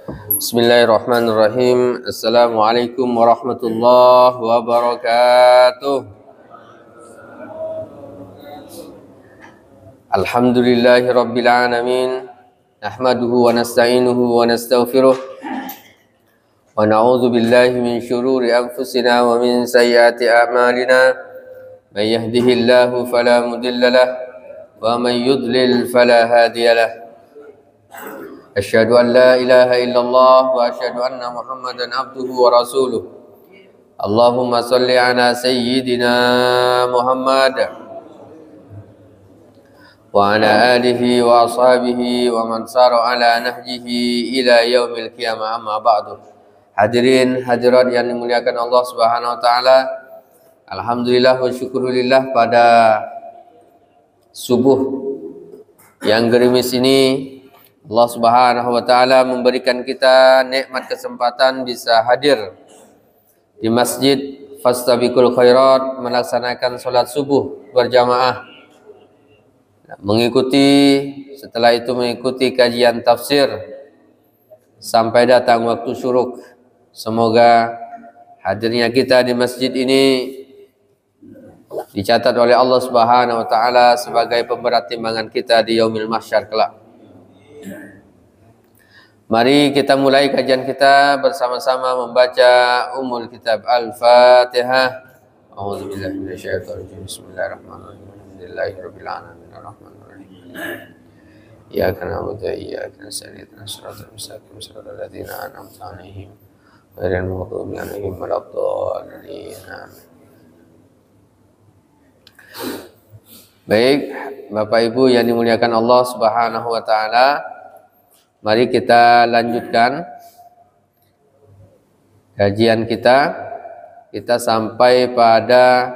Bismillahirrahmanirrahim. Assalamualaikum warahmatullahi wabarakatuh. Alhamdulillahi rabbil alamin. Nahmaduhu wa nasta'inuhu wa nastaghfiruh. Wa na'udzu billahi min syururi anfusina wa min sayyiati a'malina. May yahdihillahu fala mudilla lahu wa may yudlil fala hadiya lahu. Asyhadu an la ilaha illallah wa asyhadu anna Muhammadan abduhu wa rasuluh. Allahumma salli ala sayyidina Muhammad wa ala alihi wa ashabihi wa man sara ala nahjihi ila yaumil qiyamah, amma ba'du. Hadirin hadirat yang dimuliakan Allah Subhanahu wa taala. Alhamdulillah wa syukurillah, pada subuh yang gerimis ini Allah Subhanahu wa taala memberikan kita nikmat kesempatan bisa hadir di Masjid Fastabiqul Khairat melaksanakan salat subuh berjamaah. Setelah itu mengikuti kajian tafsir sampai datang waktu syuruk. Semoga hadirnya kita di masjid ini dicatat oleh Allah Subhanahu wa taala sebagai pemberat timbangan kita di yaumil mahsyar kelak. Mari kita mulai kajian kita bersama-sama membaca Ummul Kitab Al-Fatihah. A'udzubillahi minasyaitonir rajim. Bismillahirrahmanirrahim. Alhamdulillahirabbil alamin arrahmanir rahim. Iyyaka na'budu wa iyyaka nasta'in. Ihdinas siratal mustaqim, siratal ladzina an'amta 'alaihim ghairil maghdubi 'alaihim waladdallin. Baik, Bapak Ibu yang dimuliakan Allah Subhanahu wa taala, mari kita lanjutkan kajian kita. Kita sampai pada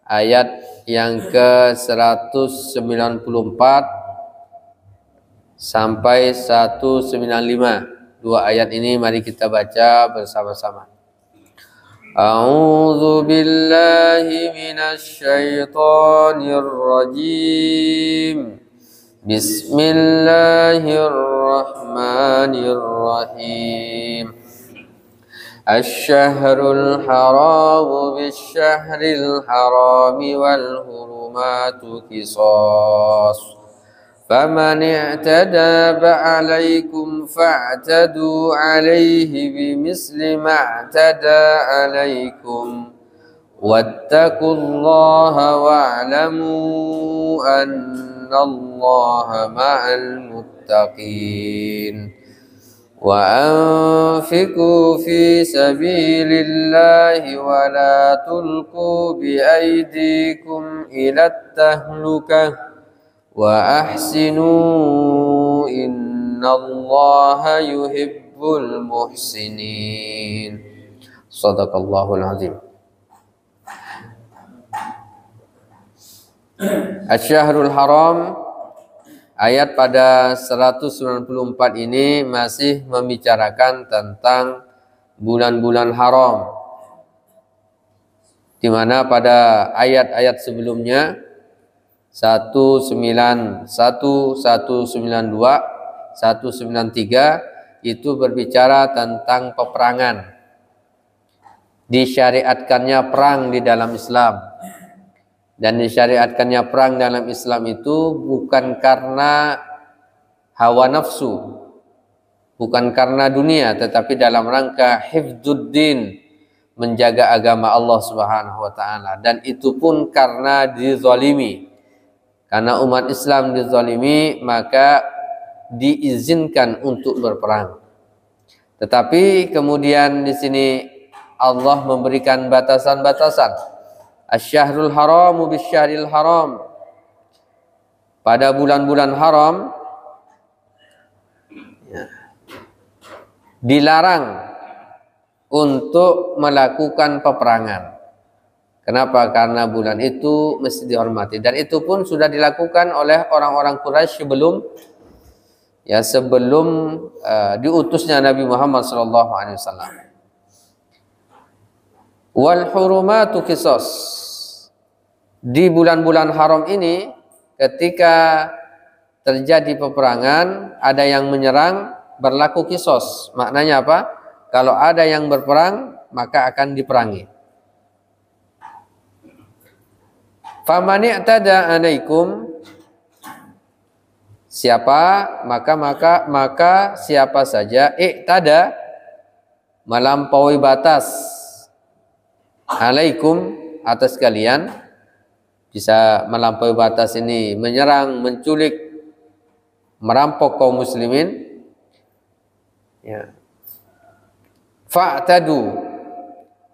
ayat yang ke-194 sampai 195. Dua ayat ini mari kita baca bersama-sama. A'udzu billahi minasy syaithanir rajim. Bismillahirrahmanirrahim. Asy-syahrul haram bisyyahril haram wal hurumatu qisas. فَمَنِ اعْتَدَى عَلَيْكُمْ فَاعْتَدُوا عَلَيْهِ بِمِثْلِ مَا اعْتَدَى عَلَيْكُمْ وَاتَّقُوا اللَّهَ وَاعْلَمُوا أَنَّ اللَّهَ مَعَ الْمُتَّقِينَ وَأَنفِقُوا فِي سَبِيلِ اللَّهِ وَلَا تُلْقُوا بِأَيْدِيكُمْ إِلَى التَّهْلُكَةِ وَأَحْسِنُوا إِنَّ اللَّهَ يُحِبُّ الْمُحْسِنِينَ. Shadaqallahul azim. Asy-syahrul haram, ayat pada 194 ini masih membicarakan tentang bulan-bulan haram, di mana pada ayat-ayat sebelumnya 191, 192, 193 itu berbicara tentang peperangan. Disyariatkannya perang di dalam Islam. Dan disyariatkannya perang dalam Islam itu bukan karena hawa nafsu, bukan karena dunia, tetapi dalam rangka hifdzuddin, menjaga agama Allah Subhanahu wa taala. Dan itu pun karena dizalimi. Karena umat Islam dizalimi, maka diizinkan untuk berperang. Tetapi kemudian di sini Allah memberikan batasan-batasan. Asy-syahrul haramu bisyaril haram. Pada bulan-bulan haram dilarang untuk melakukan peperangan. Kenapa? Karena bulan itu mesti dihormati, dan itu pun sudah dilakukan oleh orang-orang Quraisy sebelum diutusnya Nabi Muhammad SAW. Wal hurumatu qisas. Di bulan-bulan haram ini, ketika terjadi peperangan, ada yang menyerang, berlaku kisos. Maknanya apa? Kalau ada yang berperang, maka akan diperangi. Faman i'tada 'alaikum, maka siapa saja i'tada, melampaui batas, 'alaikum, atas kalian. Bisa melampaui batas ini menyerang, menculik, merampok kaum muslimin, ya. Fa'tadu,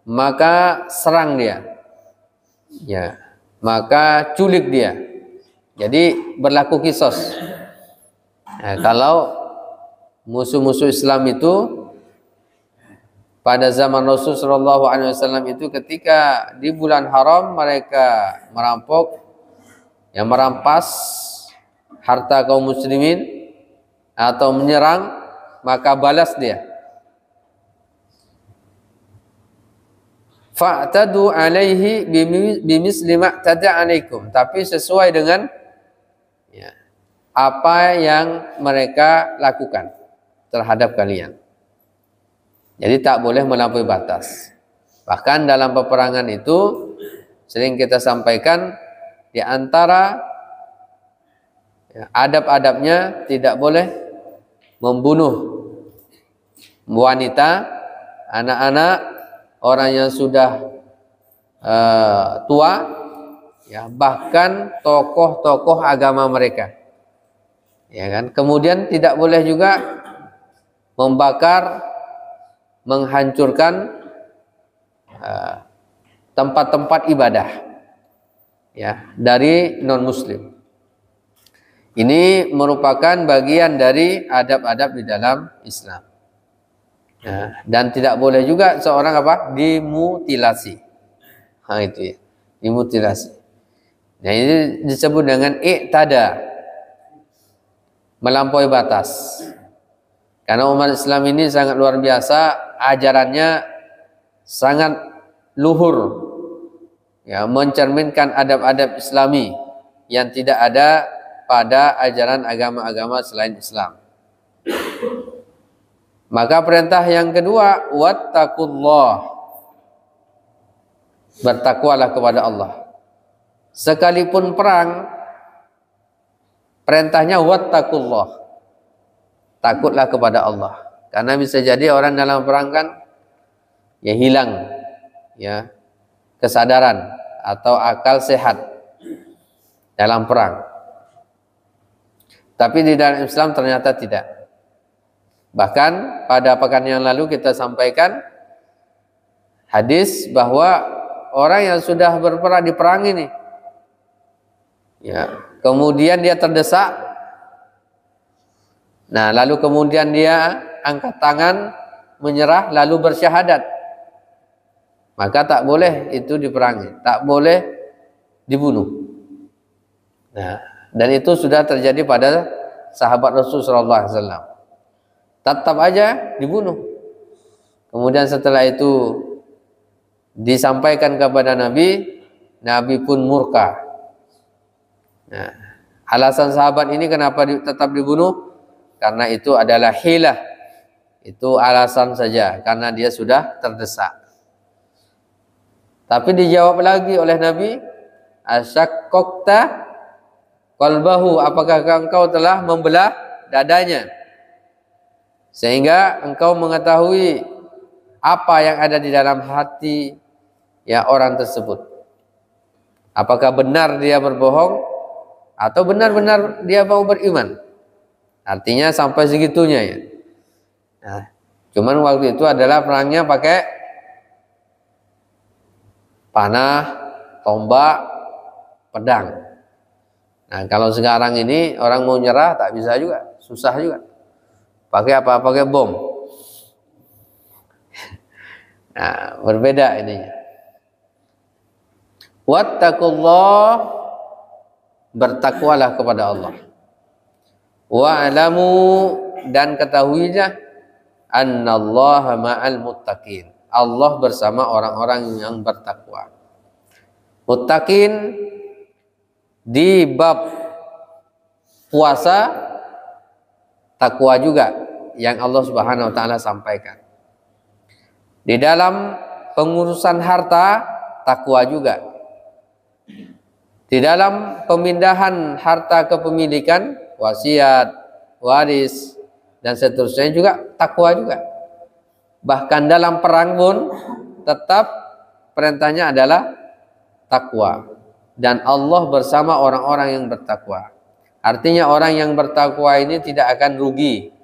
maka serang dia, ya, maka culik dia. Jadi berlaku kisos. Nah, kalau musuh-musuh Islam itu pada zaman Rasul Shallallahu Alaihi Wasallam itu, ketika di bulan haram mereka merampok, yang merampas harta kaum muslimin atau menyerang, maka balas dia. Fa'tadu alaihi bimisli ma'tada alaikum, tapi sesuai dengan, ya, apa yang mereka lakukan terhadap kalian. Jadi tak boleh melampaui batas. Bahkan dalam peperangan itu sering kita sampaikan, di antara, ya, adab-adabnya tidak boleh membunuh wanita, anak-anak, orang yang sudah tua, ya, bahkan tokoh-tokoh agama mereka, ya kan. Kemudian tidak boleh juga membakar, menghancurkan tempat-tempat ibadah, ya, dari non muslim. Ini merupakan bagian dari adab-adab di dalam Islam. Nah, dan tidak boleh juga seorang apa? Dimutilasi. Nah, itu ya, dimutilasi. Nah, ini disebut dengan i'tada, melampaui batas. Karena umat Islam ini sangat luar biasa, ajarannya sangat luhur, ya, mencerminkan adab-adab Islami yang tidak ada pada ajaran agama-agama selain Islam. Maka perintah yang kedua, wattaqullah, bertakwalah kepada Allah. Sekalipun perang, perintahnya wattaqullah, takutlah kepada Allah. Karena bisa jadi orang dalam perang kan, ya, hilang, ya, kesadaran atau akal sehat dalam perang. Tapi di dalam Islam ternyata tidak. Bahkan pada pekan yang lalu kita sampaikan hadis bahwa orang yang sudah berperang di perang ini, ya, kemudian dia terdesak, nah, lalu kemudian dia angkat tangan menyerah lalu bersyahadat, maka tak boleh itu diperangi, tak boleh dibunuh. Nah, dan itu sudah terjadi pada sahabat Rasulullah SAW. Tetap aja dibunuh. Kemudian setelah itu disampaikan kepada Nabi, Nabi pun murka. Nah, alasan sahabat ini kenapa tetap dibunuh? Karena itu adalah hilah. Itu alasan saja, karena dia sudah terdesak. Tapi dijawab lagi oleh Nabi, asyaqqaqta qalbahu, apakah engkau telah membelah dadanya sehingga engkau mengetahui apa yang ada di dalam hati, ya, orang tersebut. Apakah benar dia berbohong atau benar-benar dia mau beriman? Artinya sampai segitunya, ya. Nah, cuman waktu itu adalah perangnya pakai panah, tombak, pedang. Nah, kalau sekarang ini orang mau nyerah tak bisa juga, susah juga. Pakai apa? Pakai bom. Nah, berbeda ini. Wattaqullah, bertakwalah kepada Allah. Wa'lamu, dan ketahuilah, annallaha ma'al muttaqin, Allah bersama orang-orang yang bertakwa. Muttaqin di bab puasa, takwa juga, yang Allah Subhanahu wa taala sampaikan. Di dalam pengurusan harta, takwa juga. Di dalam pemindahan harta kepemilikan, wasiat, waris, dan seterusnya juga takwa juga. Bahkan dalam perang pun tetap perintahnya adalah takwa. Dan Allah bersama orang-orang yang bertakwa. Artinya orang yang bertakwa ini tidak akan rugi.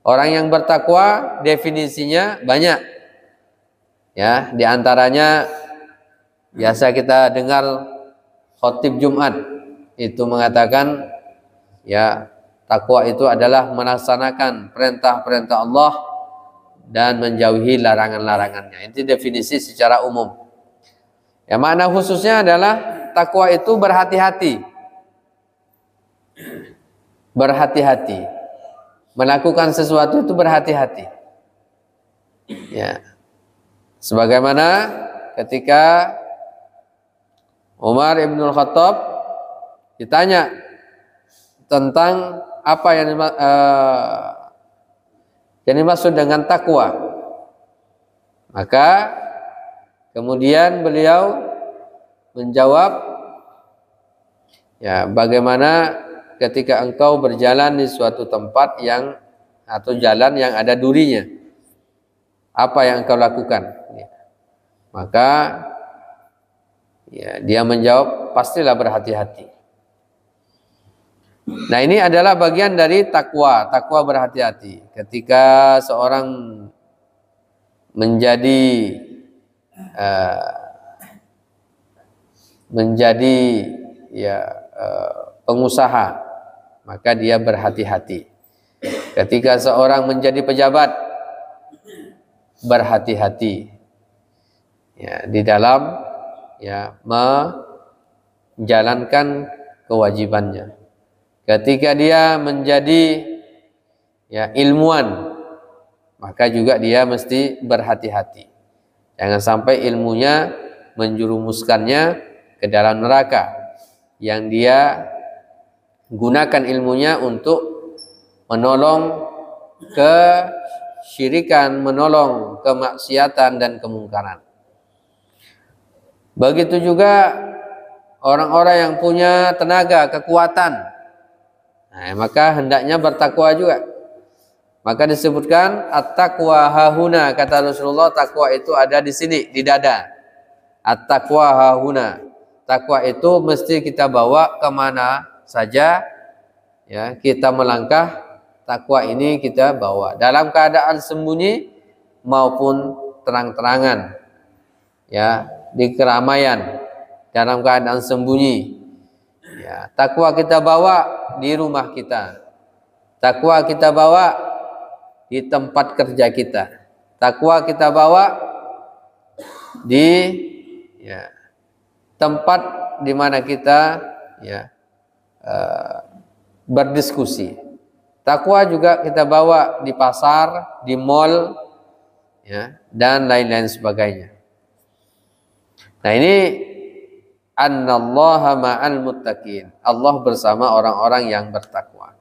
Orang yang bertakwa definisinya banyak. Ya, di antaranya biasa kita dengar khotib Jumat itu mengatakan, ya, takwa itu adalah melaksanakan perintah-perintah Allah dan menjauhi larangan-larangannya. Itu definisi secara umum. Ya, makna khususnya adalah takwa itu berhati-hati. Berhati-hati. Melakukan sesuatu itu berhati-hati. Ya. Sebagaimana ketika Umar Ibnul Khattab ditanya tentang apa yang dimaksud dengan takwa, maka kemudian beliau menjawab, ya, bagaimana ketika engkau berjalan di suatu tempat yang atau jalan yang ada durinya, apa yang engkau lakukan? Maka ya, dia menjawab, pastilah berhati-hati. Nah, ini adalah bagian dari takwa, takwa berhati-hati. Ketika seorang menjadi pengusaha, maka dia berhati-hati. Ketika seorang menjadi pejabat, berhati-hati, ya, di dalam, ya, menjalankan kewajibannya. Ketika dia menjadi, ya, ilmuwan, maka juga dia mesti berhati-hati. Jangan sampai ilmunya menjerumuskannya ke dalam neraka, yang dia gunakan ilmunya untuk menolong kesyirikan, menolong kemaksiatan dan kemungkaran. Begitu juga orang-orang yang punya tenaga, kekuatan, nah, maka hendaknya bertakwa juga. Maka disebutkan at-taqwa hahuna, kata Rasulullah, takwa itu ada di sini, di dada. At-taqwa hahuna, takwa itu mesti kita bawa kemana saja, ya, kita melangkah, takwa ini kita bawa dalam keadaan sembunyi maupun terang-terangan, ya, di keramaian, dalam keadaan sembunyi, ya, takwa kita bawa di rumah kita, takwa kita bawa di tempat kerja kita, takwa kita bawa di, ya, tempat di mana kita, ya, berdiskusi. Takwa juga kita bawa di pasar, di mall, ya, dan lain-lain sebagainya. Nah, ini annallaha ma'al muttaqin, Allah bersama orang-orang yang bertakwa.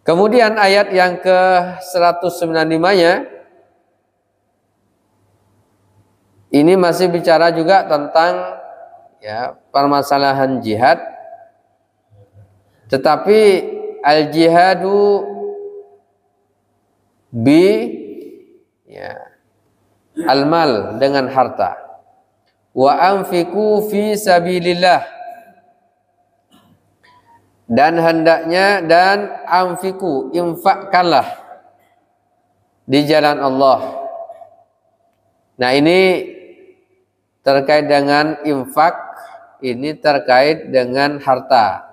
Kemudian ayat yang ke-195-nya ini masih bicara juga tentang, ya, permasalahan jihad, tetapi al-jihadu bi, ya, al-mal, dengan harta. Wa anfiqu fi sabilillah, dan hendaknya, dan anfiqu, infakkanlah di jalan Allah. Nah, ini terkait dengan infak, ini terkait dengan harta.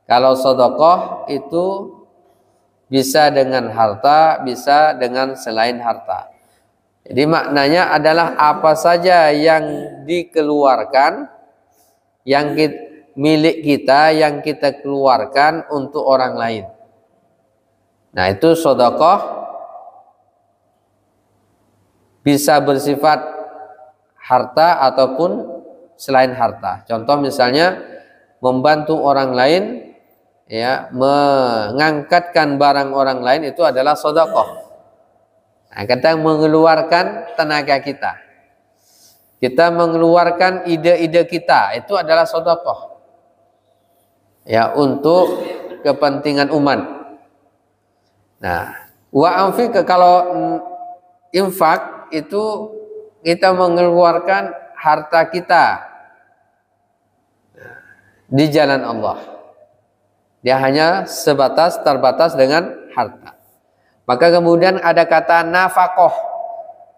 Kalau sedekah itu bisa dengan harta, bisa dengan selain harta. Jadi maknanya adalah apa saja yang dikeluarkan, yang milik kita, yang kita keluarkan untuk orang lain. Nah, itu sedekah bisa bersifat harta ataupun selain harta. Contoh misalnya membantu orang lain, ya mengangkatkan barang orang lain itu adalah sedekah. Nah, kita mengeluarkan tenaga kita. Kita mengeluarkan ide-ide kita, itu adalah sedekah. Ya, untuk kepentingan umat. Nah, wa anfiq, kalau infak itu kita mengeluarkan harta kita di jalan Allah. Dia hanya terbatas dengan harta. Maka kemudian ada kata nafaqah.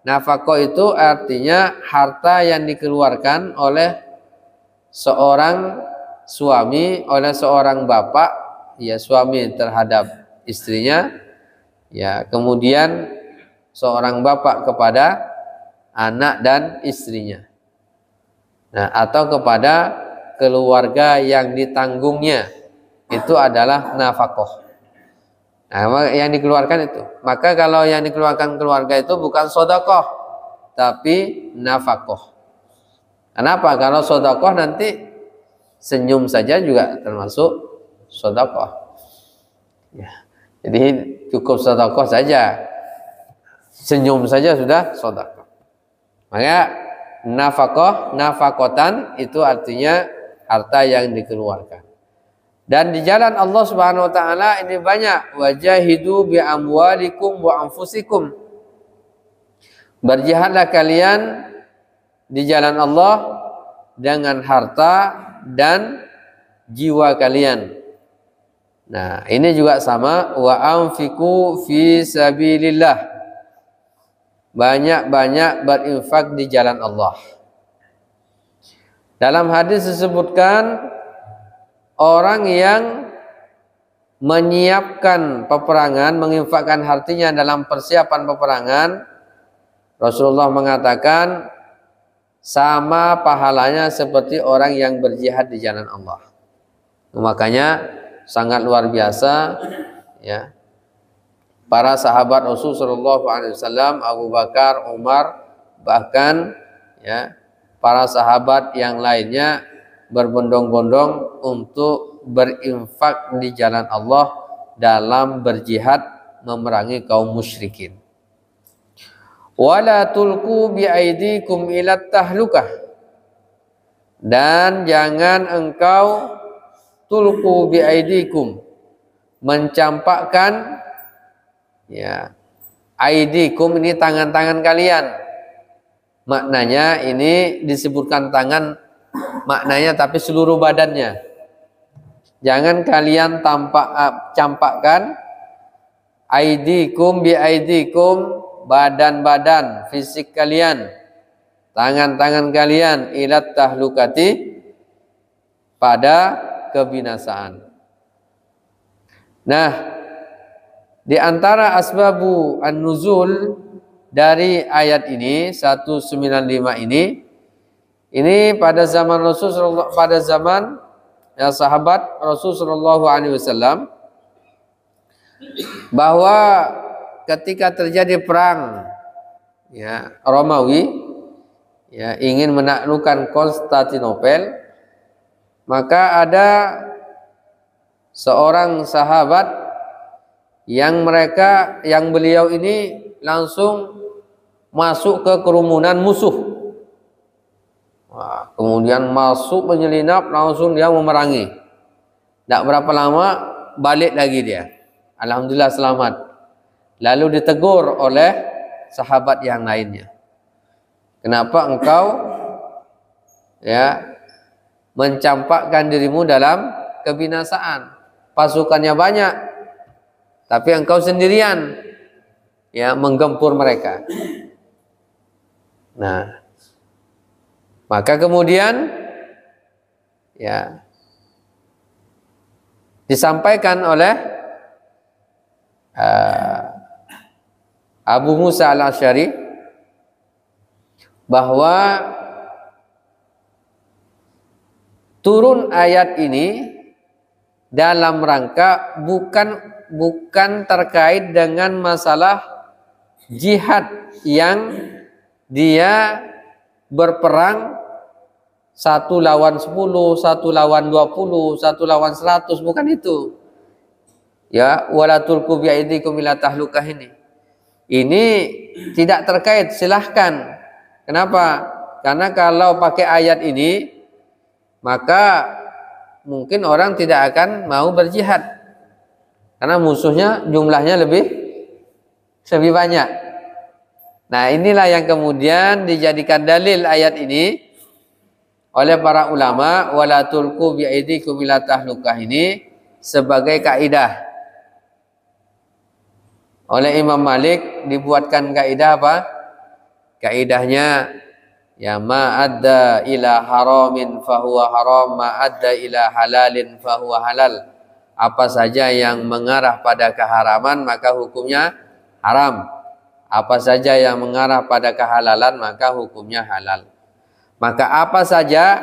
Nafaqah itu artinya harta yang dikeluarkan oleh seorang suami, oleh seorang bapak, ya suami terhadap istrinya, ya kemudian seorang bapak kepada anak dan istrinya. Nah, atau kepada keluarga yang ditanggungnya, itu adalah nafaqah. Nah, yang dikeluarkan itu. Maka kalau yang dikeluarkan keluarga itu bukan sedekah, tapi nafaqah. Kenapa? Kalau sedekah nanti senyum saja juga termasuk sedekah. Ya. Jadi cukup sedekah saja. Senyum saja sudah sedekah. Maka nafaqatan itu artinya harta yang dikeluarkan. Dan di jalan Allah Subhanahu wa taala ini banyak, wajahidu bi amwalikum wa anfusikum. Berjihadlah kalian di jalan Allah dengan harta dan jiwa kalian. Nah, ini juga sama, wa anfiqu fi sabilillah. Banyak-banyak berinfak di jalan Allah. Dalam hadis disebutkan orang yang menyiapkan peperangan, menginfakkan hartinya dalam persiapan peperangan, Rasulullah mengatakan sama pahalanya seperti orang yang berjihad di jalan Allah. Makanya sangat luar biasa, ya. Para sahabat Rasulullah SAW, Abu Bakar, Umar, bahkan ya para sahabat yang lainnya berbondong-bondong untuk berinfak di jalan Allah dalam berjihad memerangi kaum musyrikin. Wala tulqu bi aidikum ila tahlukah, dan jangan engkau tulqu bi aidikum, mencampakkan, ya, aidikum ini tangan-tangan kalian. Maknanya ini disebutkan tangan, maknanya tapi seluruh badannya. Jangan kalian campakkan aidikum bi aidikum, badan-badan fisik kalian, tangan-tangan kalian, ilat tahlukati, pada kebinasaan. Nah, di antara asbabu an-nuzul dari ayat ini 195 ini pada zaman Rasulullah, pada zaman ya, sahabat Rasulullah SAW, bahwa ketika terjadi perang, ya, Romawi, ya, ingin menaklukkan Konstantinopel, maka ada seorang sahabat yang beliau ini langsung masuk ke kerumunan musuh. Wah, kemudian masuk menyelinap, langsung dia memerangi. Tidak berapa lama balik lagi dia. Alhamdulillah selamat. Lalu ditegur oleh sahabat yang lainnya. Kenapa engkau, ya, mencampakkan dirimu dalam kebinasaan? Pasukannya banyak, tapi engkau sendirian, ya, menggempur mereka. Nah, maka kemudian, ya, disampaikan oleh Abu Musa al-Asy'ari bahwa turun ayat ini dalam rangka bukan terkait dengan masalah jihad yang dia berperang 1 lawan 10, 1 lawan 20, 1 lawan 100, bukan itu. Ya, wala tulqu biaidikum ila tahlukah ini tidak terkait, silahkan. Kenapa? Karena kalau pakai ayat ini maka mungkin orang tidak akan mau berjihad karena musuhnya jumlahnya lebih banyak. Nah, inilah yang kemudian dijadikan dalil ayat ini oleh para ulama, wala tulqu biaidikum ila tahlukah ini sebagai kaidah. Oleh Imam Malik dibuatkan kaidah apa? Kaidahnya ya ma adda ila haramin fahuwa haram, ma adda ila halalin fahuwa halal. Apa saja yang mengarah pada keharaman maka hukumnya haram. Apa saja yang mengarah pada kehalalan maka hukumnya halal. Maka apa saja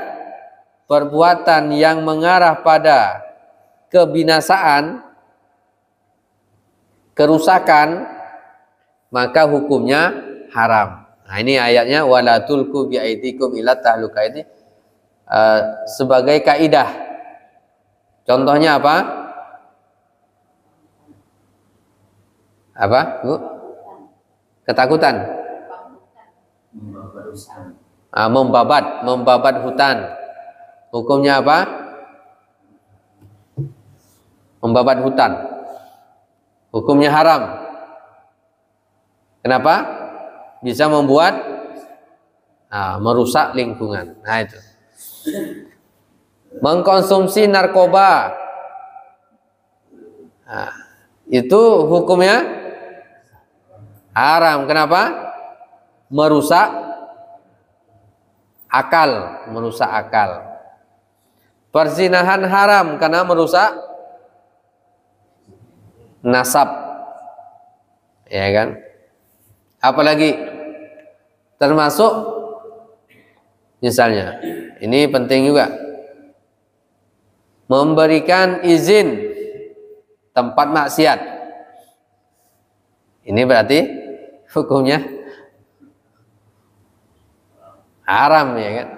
perbuatan yang mengarah pada kebinasaan, kerusakan, maka hukumnya haram. Nah, ini ayatnya wala tulqu biaidikum ila tahlukah ini sebagai kaidah. Contohnya apa? Apa, Bu? Ketakutan. Membabat hutan. Hukumnya apa? Membabat hutan. Hukumnya haram. Kenapa? Bisa membuat merusak lingkungan. Nah, itu. Mengkonsumsi narkoba. Nah, itu hukumnya haram. Kenapa? Merusak akal. Perzinahan haram karena merusak nasab, ya kan? Apalagi termasuk misalnya ini penting juga, memberikan izin tempat maksiat. Ini berarti hukumnya haram, ya kan?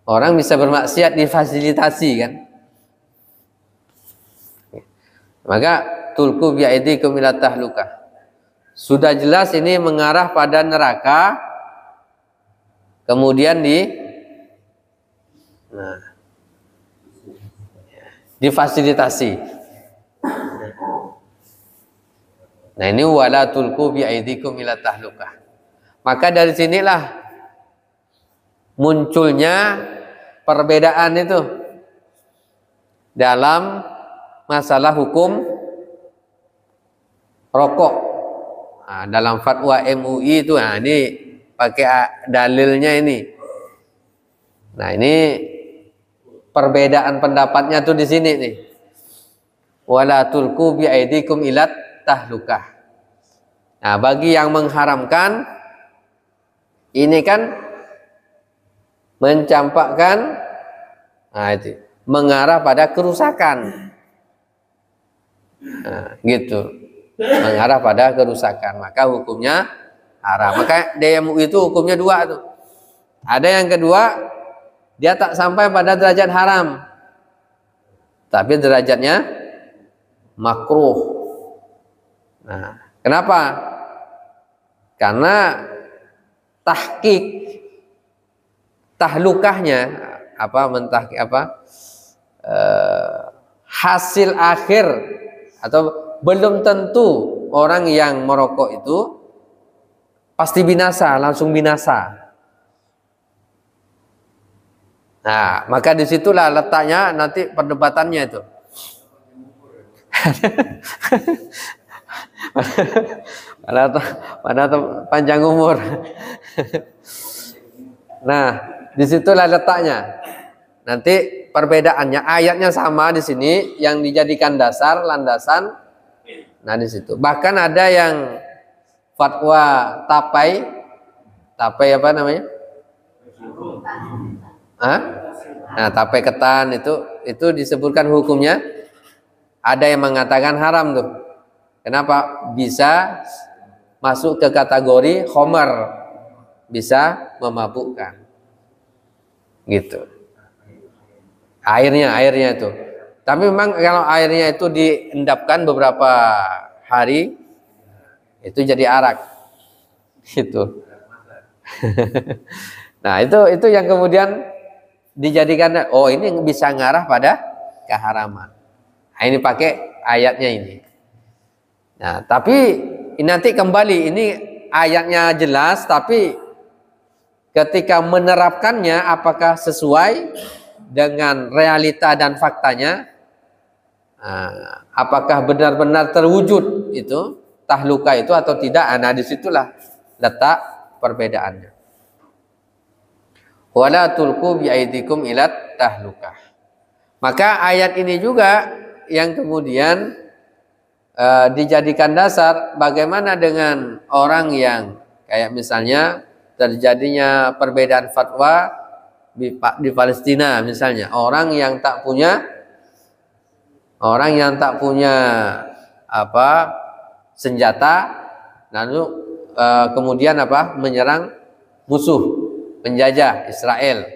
Orang bisa bermaksiat difasilitasi, kan? Maka tulqu biaidikum ila tahlukah. Sudah jelas ini mengarah pada neraka, kemudian difasilitasi. Nah, ini wala tulqu biaidikum ila tahlukah. Maka dari sinilah munculnya perbedaan itu dalam masalah hukum rokok. Nah, dalam fatwa MUI itu, nah ini pakai dalilnya ini. Nah, ini perbedaan pendapatnya tuh di sini nih. Wala tulqu biaidikum ila tahlukah. Nah, bagi yang mengharamkan ini kan mencampakkan, nah itu mengarah pada kerusakan. Nah, gitu. Mengarah pada kerusakan, maka hukumnya haram. Maka DMU itu hukumnya dua tuh. Ada yang kedua, dia tak sampai pada derajat haram, tapi derajatnya makruh. Nah, kenapa? Karena tahlukahnya hasil akhir atau belum tentu orang yang merokok itu pasti binasa, langsung binasa. Nah, maka disitulah letaknya nanti perdebatannya itu. pada panjang umur. Nah, disitulah letaknya. Nanti perbedaannya, ayatnya sama di sini yang dijadikan dasar landasan. Nah, di situ. Bahkan ada yang fatwa tapai apa namanya? Nah, tapai ketan itu disebutkan hukumnya. Ada yang mengatakan haram tuh. Kenapa? Bisa masuk ke kategori khamar, bisa memabukkan. Gitu. Airnya itu. Tapi memang kalau airnya itu diendapkan beberapa hari, itu jadi arak. Gitu. Nah, itu yang kemudian dijadikan, oh ini bisa ngarah pada keharaman. Nah, ini pakai ayatnya ini. Nah, tapi nanti kembali, ini ayatnya jelas, tapi ketika menerapkannya apakah sesuai dengan realita dan faktanya, apakah benar-benar terwujud itu tahluka itu atau tidak. Nah, disitulah letak perbedaannya. Wala tulqu biaidikum ilat tahlukah. Maka ayat ini juga yang kemudian dijadikan dasar bagaimana dengan orang yang kayak misalnya terjadinya perbedaan fatwa di Palestina misalnya, orang yang tak punya senjata, lalu kemudian menyerang musuh penjajah Israel,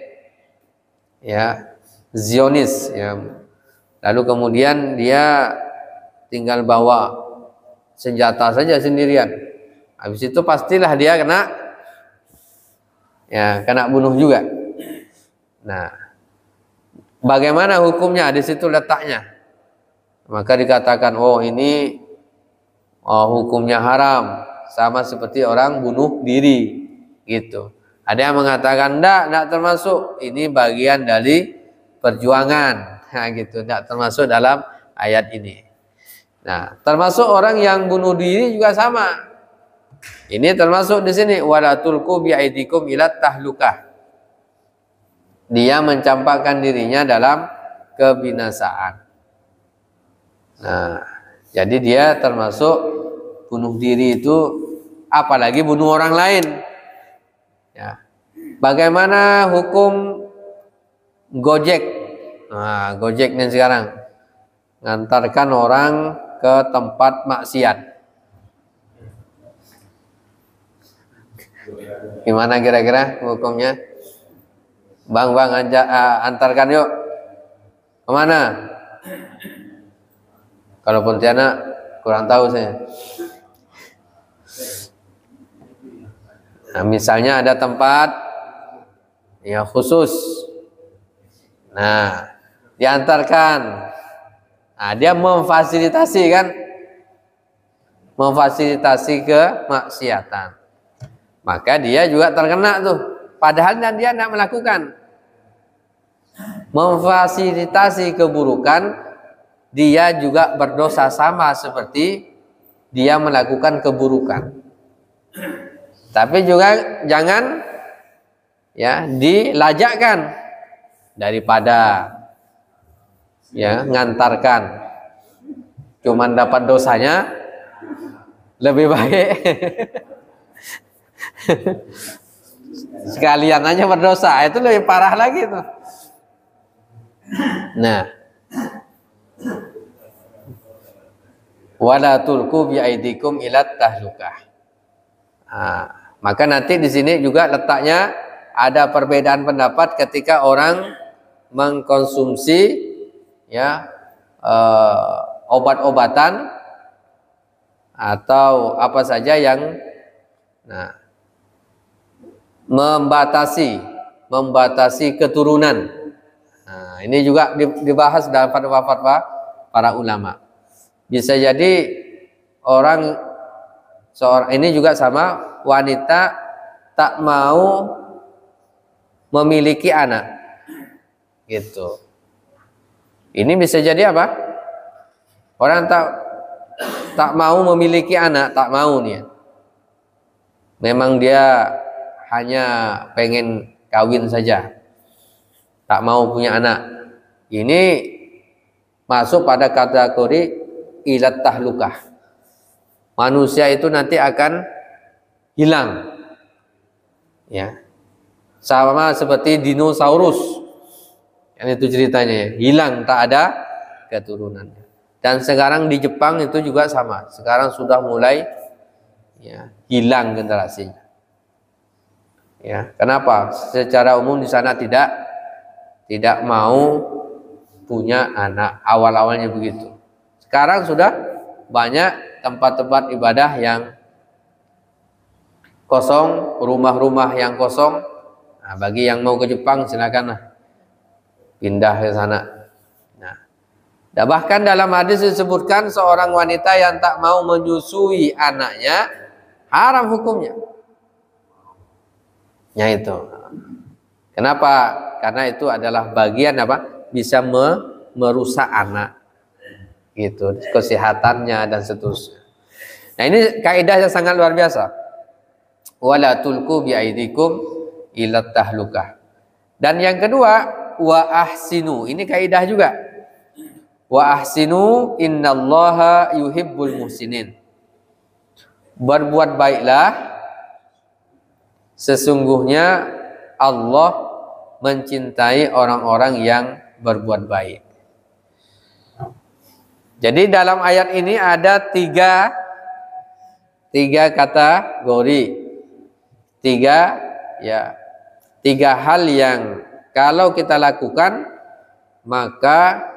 ya, Zionis, ya. Lalu kemudian dia tinggal bawa senjata saja sendirian. Habis itu pastilah dia kena bunuh juga. Nah, bagaimana hukumnya? Di situ letaknya. Maka dikatakan, oh ini hukumnya haram, sama seperti orang bunuh diri, gitu. Ada yang mengatakan enggak termasuk, ini bagian dari perjuangan, nah, gitu, enggak termasuk dalam ayat ini. Nah, termasuk orang yang bunuh diri juga sama. Ini termasuk di sini, wala tulqu biaidikum ilat tahlukah. Dia mencampakkan dirinya dalam kebinasaan. Nah, jadi dia termasuk bunuh diri itu, apalagi bunuh orang lain. Ya. Bagaimana hukum Gojek? Nah, Gojek nih sekarang ngantarkan orang ke tempat maksiat. Gimana kira-kira hukumnya? Bang, antarkan yuk. Kemana? Kalau Pontianak kurang tahu saya. Nah, misalnya ada tempat ya khusus, nah diantarkan, nah dia memfasilitasi kan, memfasilitasi kemaksiatan, maka dia juga terkena tuh, padahal dan dia tidak melakukan. Memfasilitasi keburukan, dia juga berdosa sama seperti dia melakukan keburukan. Tapi juga jangan ya dilajakkan, daripada ya ngantarkan cuman dapat dosanya, lebih baik sekalian aja berdosa, itu lebih parah lagi tuh. Nah, wala tulqu biaidikum ilat tahlukah. Maka nanti di sini juga letaknya ada perbedaan pendapat ketika orang mengkonsumsi ya obat-obatan atau apa saja yang membatasi keturunan. Nah, ini juga dibahas dalam fatwa-fatwa para ulama. Bisa jadi seorang ini juga sama, wanita tak mau memiliki anak, gitu. Ini bisa jadi apa? Orang tak mau memiliki anak, tak mau nih. Memang dia hanya pengen kawin saja, tak mau punya anak. Ini masuk pada kategori ilat tahlukah. Manusia itu nanti akan hilang, ya, sama seperti dinosaurus, yang itu ceritanya ya, hilang, tak ada keturunannya. Dan sekarang di Jepang itu juga sama, sekarang sudah mulai ya hilang generasinya. Ya, kenapa? Secara umum di sana tidak mau punya anak. Awal-awalnya begitu. Sekarang sudah banyak tempat-tempat ibadah yang kosong, rumah-rumah yang kosong. Nah, bagi yang mau ke Jepang silakanlah pindah ke sana. Nah, dan bahkan dalam hadis disebutkan seorang wanita yang tak mau menyusui anaknya haram hukumnya. Ya itu. Kenapa? Karena itu adalah bagian apa? Bisa merusak anak. Gitu, kesehatannya dan seterusnya. Nah, ini kaidah yang sangat luar biasa. Wala tulqu biaidikum ila tahlukah. Dan yang kedua, wa ahsinu. Ini kaidah juga. Wa ahsinu innallaha yuhibbul muhsinin. Berbuat baiklah, sesungguhnya Allah mencintai orang-orang yang berbuat baik. Jadi dalam ayat ini ada tiga kategori, tiga hal yang kalau kita lakukan maka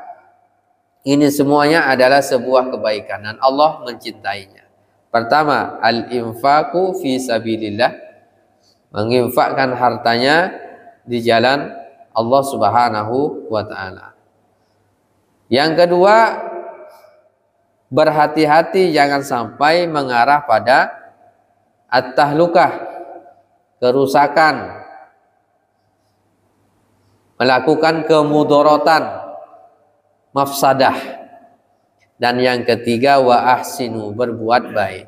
ini semuanya adalah sebuah kebaikan dan Allah mencintainya. Pertama, al-infaqu fi sabilillah, menginfakkan hartanya di jalan Allah Subhanahu wa taala. Yang kedua, berhati-hati jangan sampai mengarah pada at-tahlukah, kerusakan, melakukan kemudaratan, mafsadah. Dan yang ketiga, wa ahsinu, berbuat baik.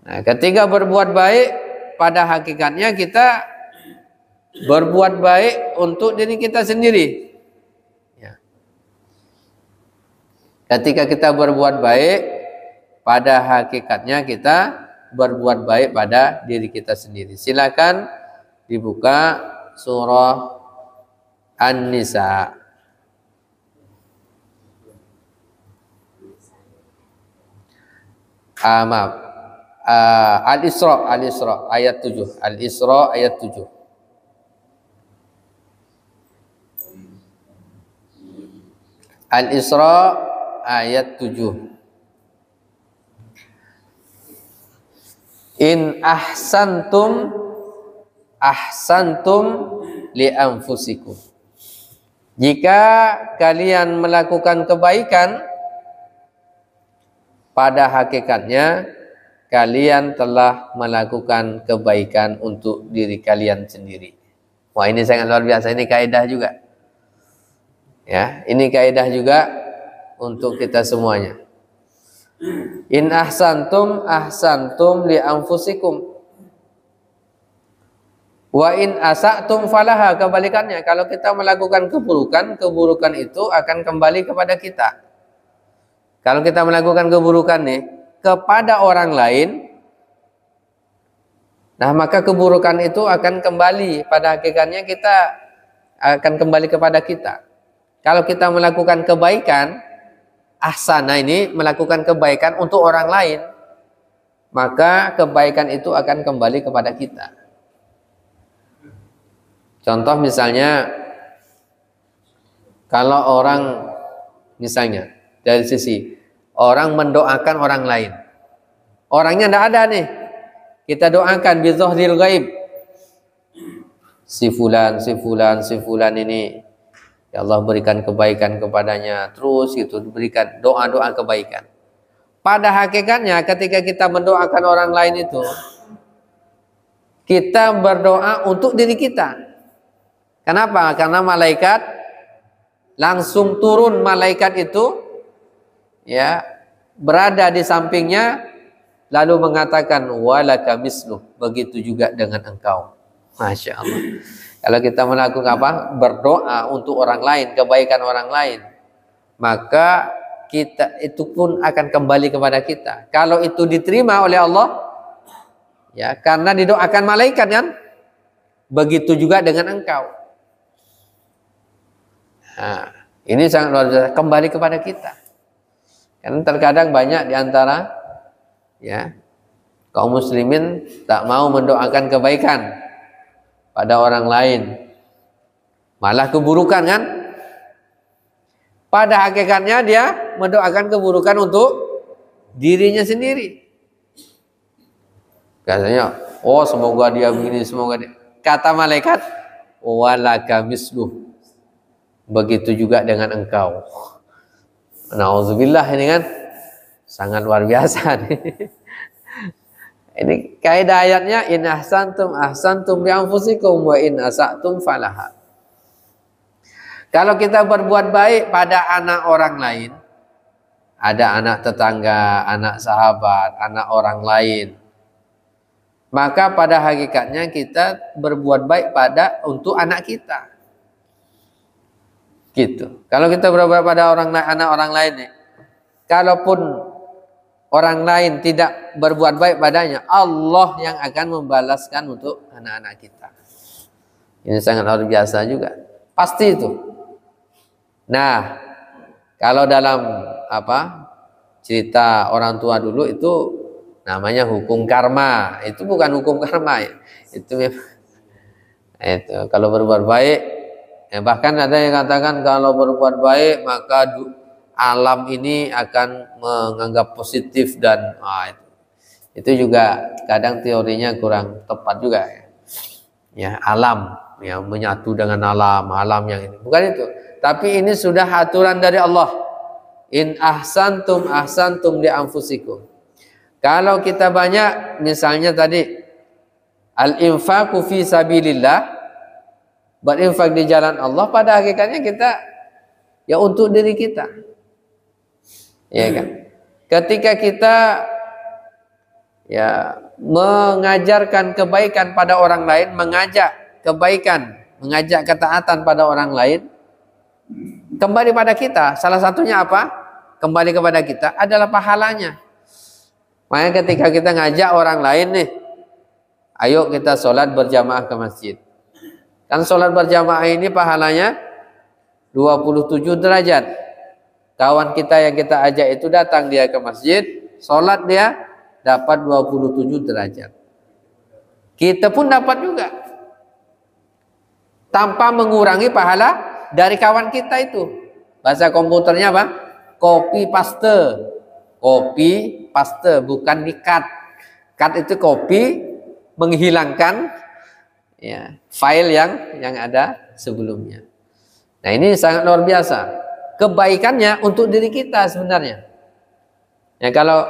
Nah, ketika berbuat baik, pada hakikatnya kita berbuat baik untuk diri kita sendiri. Ya. Ketika kita berbuat baik, pada hakikatnya kita berbuat baik pada diri kita sendiri. Silakan dibuka surah An-Nisa. Maaf. Al-Isra ayat 7. Al-Isra ayat 7. Al-Isra ayat 7. In ahsantum li anfusikum. Jika kalian melakukan kebaikan, pada hakikatnya kalian telah melakukan kebaikan untuk diri kalian sendiri. Wah, ini sangat luar biasa. Ini kaidah juga. Ya, ini kaidah juga untuk kita semuanya. In ahsantum li anfusikum. Wa in asa'tum falaha, kebalikannya. Kalau kita melakukan keburukan, keburukan itu akan kembali kepada kita. Kalau kita melakukan keburukan nih kepada orang lain, nah maka keburukan itu akan kembali, pada hakikatnya kita akan kembali kepada kita. Kalau kita melakukan kebaikan, ahsana ini melakukan kebaikan untuk orang lain, maka kebaikan itu akan kembali kepada kita. Contoh misalnya, kalau orang misalnya dari sisi orang mendoakan orang lain, orangnya tidak ada nih, kita doakan bizahril ghaib, si fulan ini, ya Allah berikan kebaikan kepadanya, terus itu diberikan doa-doa kebaikan. Pada hakikatnya ketika kita mendoakan orang lain itu, kita berdoa untuk diri kita. Kenapa? Karena malaikat langsung turun, malaikat itu ya berada di sampingnya lalu mengatakan walaka mislu, begitu juga dengan engkau. Masya Allah. Kalau kita melakukan apa? Berdoa untuk orang lain, kebaikan orang lain, maka kita itu pun akan kembali kepada kita. Kalau itu diterima oleh Allah, ya karena didoakan malaikat kan, begitu juga dengan engkau. Nah, ini sangat luar biasa, kembali kepada kita. Karena terkadang banyak diantara ya kaum muslimin tak mau mendoakan kebaikan pada orang lain, malah keburukan kan. pada hakikatnya dia mendoakan keburukan untuk dirinya sendiri. Katanya, oh semoga dia begini, semoga dia. Kata malaikat, walaka misluh. Begitu juga dengan engkau. Nauzubillah, ini kan sangat luar biasa nih. Ini kaidah ayatnya, in ahsantum ahsantum li anfusikum wa in asatum falaha. Kalau kita berbuat baik pada anak orang lain, ada anak tetangga, anak sahabat, anak orang lain, maka pada hakikatnya kita berbuat baik untuk anak kita. Gitu. Kalau kita berbuat pada anak orang lain nih, kalaupun orang lain tidak berbuat baik padanya, Allah yang akan membalaskan untuk anak-anak kita. Ini sangat luar biasa juga. Pasti itu. Nah, kalau dalam cerita orang tua dulu itu namanya hukum karma. Itu bukan hukum karma ya. Itu kalau berbuat baik, ya bahkan ada yang katakan kalau berbuat baik maka alam ini akan menganggap positif dan itu juga kadang teorinya kurang tepat juga ya. Ya, alam yang menyatu dengan alam yang ini. Bukan itu. Tapi ini sudah aturan dari Allah. In ahsantum ahsantum li anfusikum. Kalau kita banyak misalnya tadi al-infaqu fi sabilillah, berinfak di jalan Allah, pada hakikatnya kita ya untuk diri kita. Ya kan? Ketika kita ya mengajarkan kebaikan pada orang lain, mengajak kebaikan, mengajak ketaatan pada orang lain, kembali pada kita. Salah satunya apa? Kembali kepada kita adalah pahalanya. Makanya ketika kita ngajak orang lain nih, ayo kita sholat berjamaah ke masjid. Kan sholat berjamaah ini pahalanya 27 derajat. Kawan kita yang kita ajak itu datang dia ke masjid, sholat dia dapat 27 derajat. Kita pun dapat juga. Tanpa mengurangi pahala dari kawan kita itu. Bahasa komputernya apa? Copy paste. Copy paste, bukan di cut. Cut itu copy, menghilangkan ya, file yang ada sebelumnya. Nah, ini sangat luar biasa. Kebaikannya untuk diri kita sebenarnya. Ya, kalau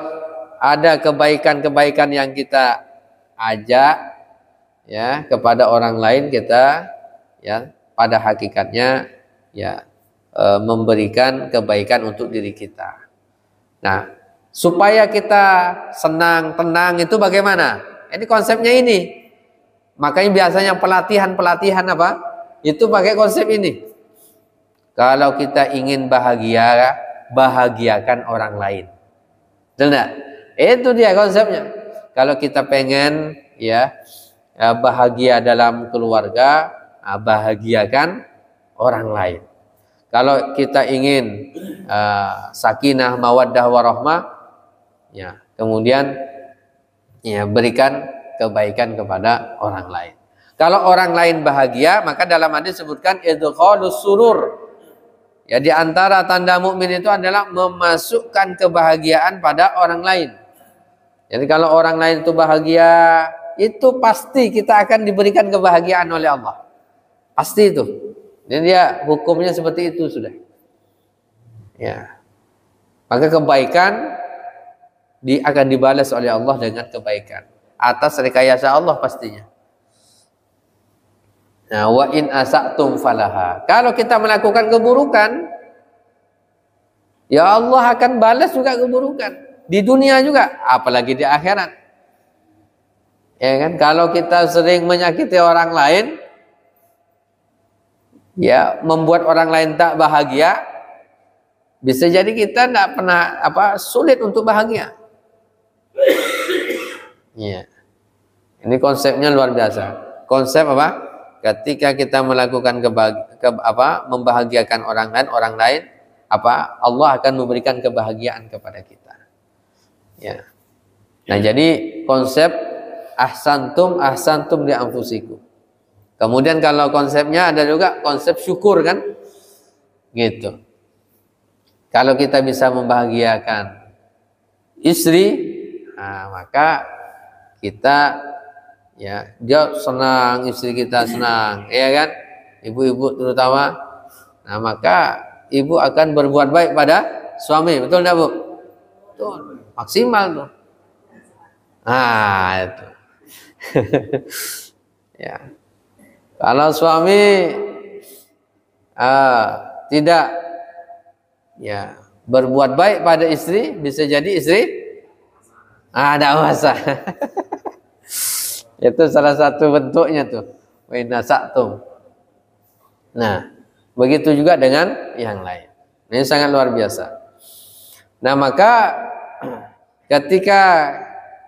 ada kebaikan-kebaikan yang kita ajak ya kepada orang lain, kita ya pada hakikatnya ya memberikan kebaikan untuk diri kita. Nah, supaya kita senang, tenang itu bagaimana? Ini konsepnya ini. Makanya biasanya pelatihan apa? Itu pakai konsep ini. Kalau kita ingin bahagia, bahagiakan orang lain. Benar? Itu dia konsepnya. Kalau kita pengen ya bahagia dalam keluarga, bahagiakan orang lain. Kalau kita ingin sakinah, mawaddah, warahmah, ya kemudian ya berikan kebaikan kepada orang lain. Kalau orang lain bahagia, maka dalam hadis disebutkan idkhalus surur. Ya, di antara tanda mukmin itu adalah memasukkan kebahagiaan pada orang lain. Jadi kalau orang lain itu bahagia, itu pasti kita akan diberikan kebahagiaan oleh Allah. Pasti itu. Jadi dia hukumnya seperti itu sudah. Ya. Maka kebaikan akan dibalas oleh Allah dengan kebaikan. Atas rekayasa Allah pastinya. Nah, wa in asatum falaha. Kalau kita melakukan keburukan, ya Allah akan balas juga keburukan. Di dunia juga, apalagi di akhirat. Ya kan? Kalau kita sering menyakiti orang lain, ya membuat orang lain tak bahagia, bisa jadi kita tidak pernah sulit untuk bahagia. Ya. Ini konsepnya luar biasa. Konsep apa? Ketika kita melakukan membahagiakan orang lain, Allah akan memberikan kebahagiaan kepada kita. Ya. Nah, jadi konsep ahsantum li anfusikum. Kemudian kalau konsepnya ada juga konsep syukur kan? Gitu. Kalau kita bisa membahagiakan istri, nah, maka kita ya dia senang, istri kita senang, ya kan? Ibu-ibu terutama. Nah, maka ibu akan berbuat baik pada suami, betul enggak, Bu? Betul. Maksimal tuh. Nah, itu. Ya. Kalau suami tidak ya berbuat baik pada istri, bisa jadi istri ada masa. Itu salah satu bentuknya tuh. Wa inna sa'tum. Nah, begitu juga dengan yang lain. Ini sangat luar biasa. Nah, maka ketika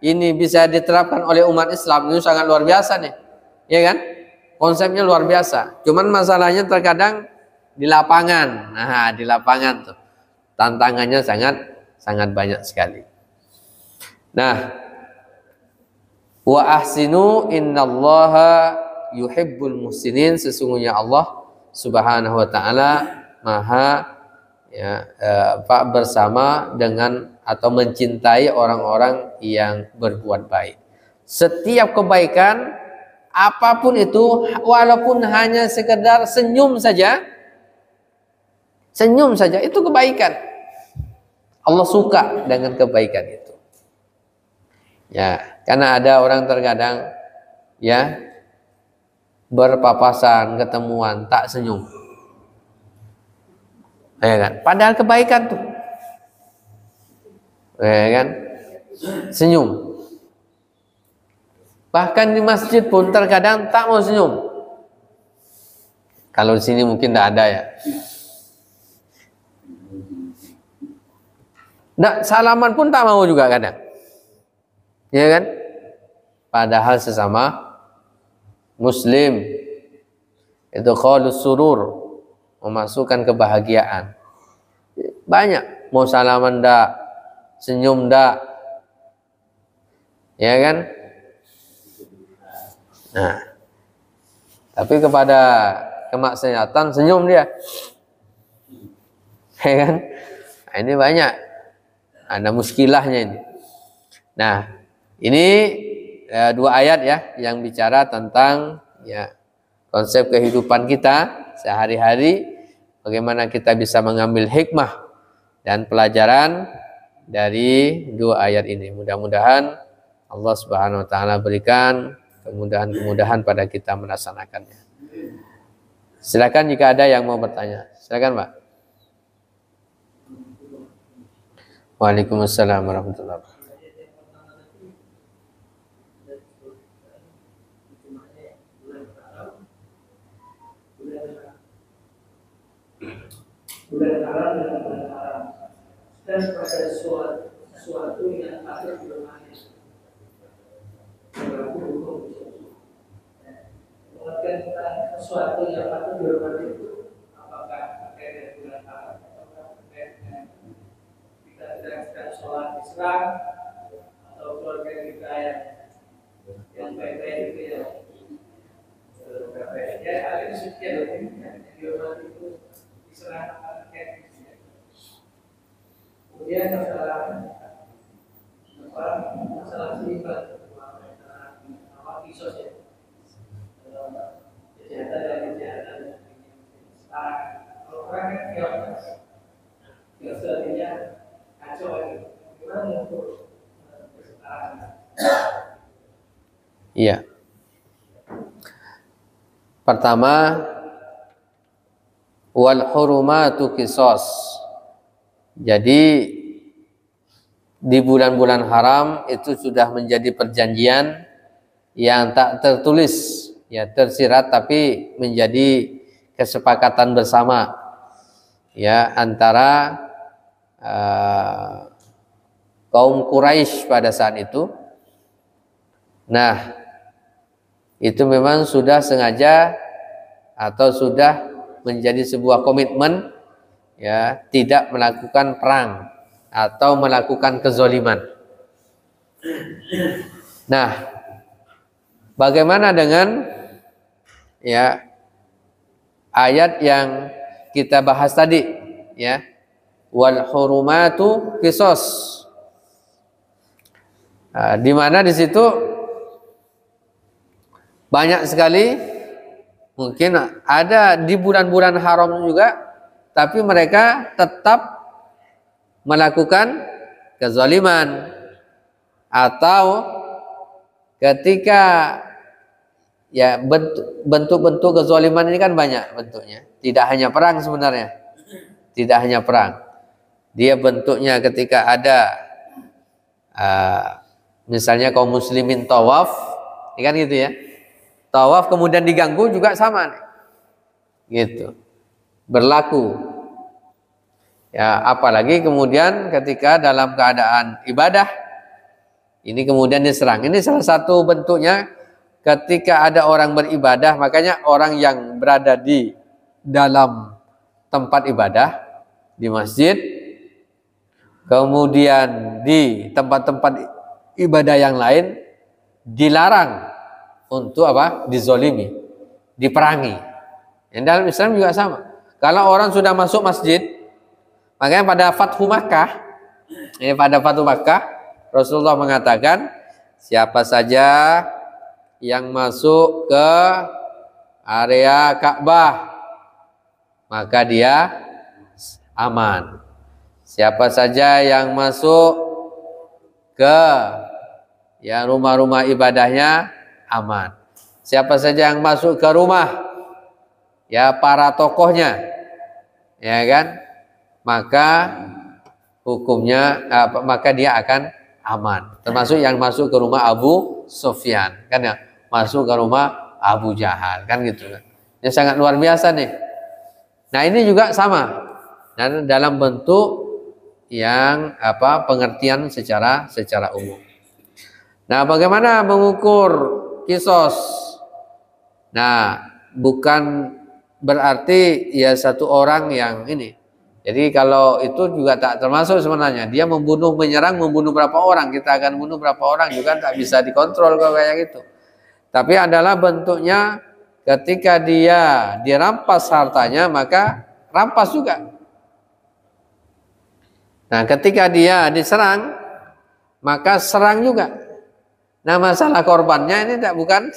ini bisa diterapkan oleh umat Islam, itu sangat luar biasa nih. Ya kan? Konsepnya luar biasa. Cuman masalahnya terkadang di lapangan. Nah, di lapangan tuh tantangannya sangat banyak sekali. Nah, wa ahsinu innallaha yuhibbul muhsinin, sesungguhnya Allah Subhanahu wa taala Maha ya bersama dengan atau mencintai orang-orang yang berbuat baik. Setiap kebaikan apapun itu, walaupun hanya sekedar senyum saja itu kebaikan. Allah suka dengan kebaikan itu. Ya, karena ada orang terkadang ya berpapasan, ketemuan, tak senyum. Ya kan? Padahal kebaikan tuh. Ya kan? Senyum. Bahkan di masjid pun terkadang tak mau senyum. Kalau di sini mungkin tidak ada ya. Nggak, salaman pun tak mau juga kadang. Ya kan? Padahal sesama muslim itu khalus surur, memasukkan kebahagiaan. Banyak mau salaman ndak, senyum ndak. Ya kan? Nah, tapi kepada kemaksiatan senyum dia. Ya kan? Nah, ini banyak. Ada muskilahnya ini. Nah, ini dua ayat ya yang bicara tentang ya konsep kehidupan kita sehari-hari, bagaimana kita bisa mengambil hikmah dan pelajaran dari dua ayat ini. Mudah-mudahan Allah Subhanahu wa taala berikan kemudahan-kemudahan pada kita melaksanakannya. Silakan jika ada yang mau bertanya. Silakan, Pak. Waalaikumsalam warahmatullahi wabarakatuh. Bulan haram dan bulan haram, dan pada sesuatu yang patut dipermani. Berlaku hukum. Mengertian tentang sesuatu yang patut dihormati itu, apakah terkait dengan bulan haram, apakah terkait dengan kita tidak sholat Islam atau keluarga kita yang baik-baik itu ya. Ya, ada sekian yang dihormati itu diserahkan. Kemudian masalah sifat kisos ya, kejahatan dan kejahatan. Kalau orang kan kios artinya kacau lagi. Gimana untuk kesetaraan? Iya. Pertama, wal hurumatu qisas. Jadi di bulan-bulan haram itu sudah menjadi perjanjian yang tak tertulis, ya tersirat, tapi menjadi kesepakatan bersama ya antara kaum Quraisy pada saat itu. Nah, itu memang sudah sengaja atau sudah menjadi sebuah komitmen ya, tidak melakukan perang atau melakukan kezoliman. Nah, bagaimana dengan ya ayat yang kita bahas tadi ya, wal hurumatu qisas. Di mana di situ banyak sekali, mungkin ada di bulan-bulan haram juga, tapi mereka tetap melakukan kezaliman. Atau ketika ya bentuk-bentuk kezaliman ini kan banyak bentuknya, tidak hanya perang sebenarnya, tidak hanya perang. Dia bentuknya ketika ada misalnya kaum muslimin tawaf, kan gitu ya, tawaf kemudian diganggu juga sama gitu, berlaku ya. Apalagi kemudian ketika dalam keadaan ibadah ini kemudian diserang, ini salah satu bentuknya ketika ada orang beribadah. Makanya orang yang berada di dalam tempat ibadah, di masjid, kemudian di tempat-tempat ibadah yang lain, dilarang untuk apa? Dizolimi, diperangi. Yang dalam Islam juga sama. Kalau orang sudah masuk masjid, makanya pada Fathu Makkah, Rasulullah mengatakan, siapa saja yang masuk ke area Ka'bah, maka dia aman. Siapa saja yang masuk ke ya rumah-rumah ibadahnya, aman. Siapa saja yang masuk ke rumah ya para tokohnya, ya kan, maka hukumnya maka dia akan aman. Termasuk yang masuk ke rumah Abu Sufyan, kan ya, masuk ke rumah Abu Jahal, kan gitu kan. Ini sangat luar biasa nih. Nah, ini juga sama, dan dalam bentuk yang pengertian secara umum. Nah, bagaimana mengukur kisos? Nah, bukan berarti ya satu orang yang ini. Jadi kalau itu juga tak termasuk sebenarnya. Dia menyerang membunuh berapa orang, kita akan bunuh berapa orang juga tak bisa dikontrol kalau kayak gitu. Tapi adalah bentuknya ketika dia dirampas hartanya, maka rampas juga. Nah, ketika dia diserang, maka serang juga. Nah, masalah korbannya ini bukan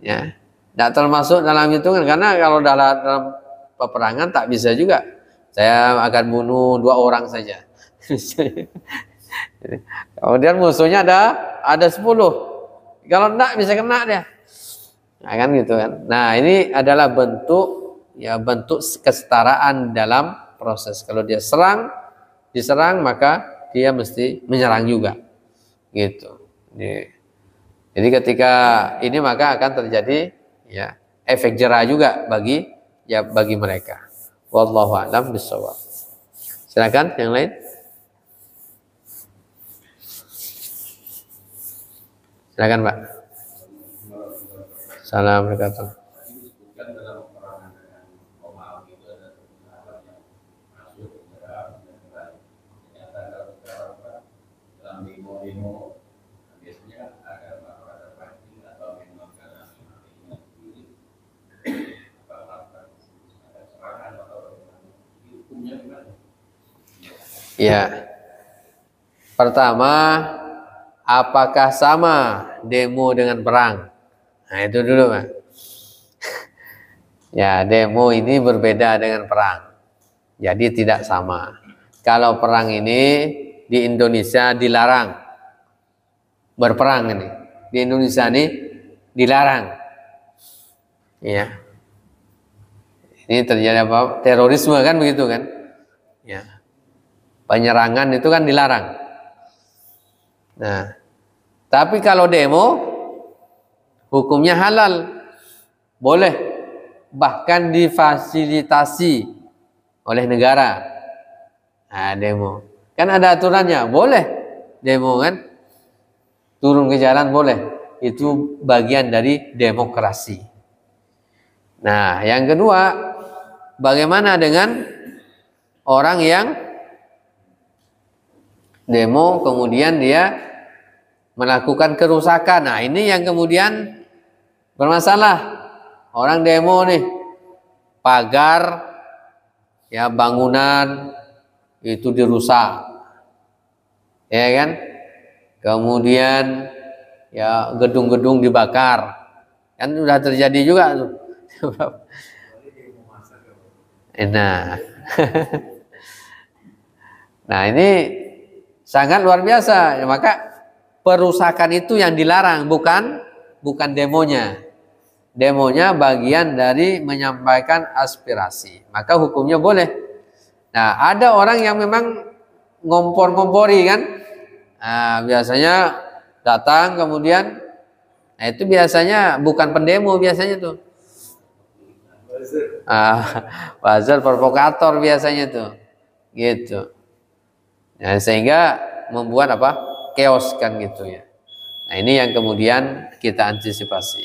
ya, tidak termasuk dalam hitungan, karena kalau dalam peperangan tak bisa juga. Saya akan bunuh 2 orang saja. Kemudian musuhnya ada 10. Kalau enggak bisa kena dia. Nah, kan gitu kan. Nah, ini adalah bentuk kesetaraan dalam proses. Kalau dia diserang, maka dia mesti menyerang juga. Gitu. Jadi ketika ini maka akan terjadi ya efek jera juga bagi mereka. Wallahu a'lam bishawab. Silakan yang lain. Silakan, Pak. Assalamualaikum. Ya, pertama, apakah sama demo dengan perang? Nah, itu dulu, Pak. Ya, demo ini berbeda dengan perang. Jadi tidak sama. Kalau perang ini di Indonesia dilarang berperang ini. Di Indonesia ini dilarang. Ya. Ini terjadi apa? Terorisme kan begitu kan? Ya. Penyerangan itu kan dilarang. Nah, tapi kalau demo hukumnya halal, boleh, bahkan difasilitasi oleh negara. Nah, demo kan ada aturannya, boleh demo kan, turun ke jalan boleh, itu bagian dari demokrasi. Nah, yang kedua, bagaimana dengan orang yang demo kemudian dia melakukan kerusakan? Nah, ini yang kemudian bermasalah. Orang demo nih, pagar ya bangunan itu dirusak, ya kan? Kemudian ya gedung-gedung dibakar, kan sudah terjadi juga tuh. Nah, nah ini sangat luar biasa. Maka perusakan itu yang dilarang, bukan demonya. Demonya bagian dari menyampaikan aspirasi. Maka hukumnya boleh. Nah, ada orang yang memang ngompor-ngompori kan. Nah, biasanya datang kemudian, nah itu biasanya bukan pendemo biasanya tuh. Buzzer provokator biasanya tuh. Gitu. Nah, sehingga membuat apa? Chaos kan gitu ya. Nah, ini yang kemudian kita antisipasi.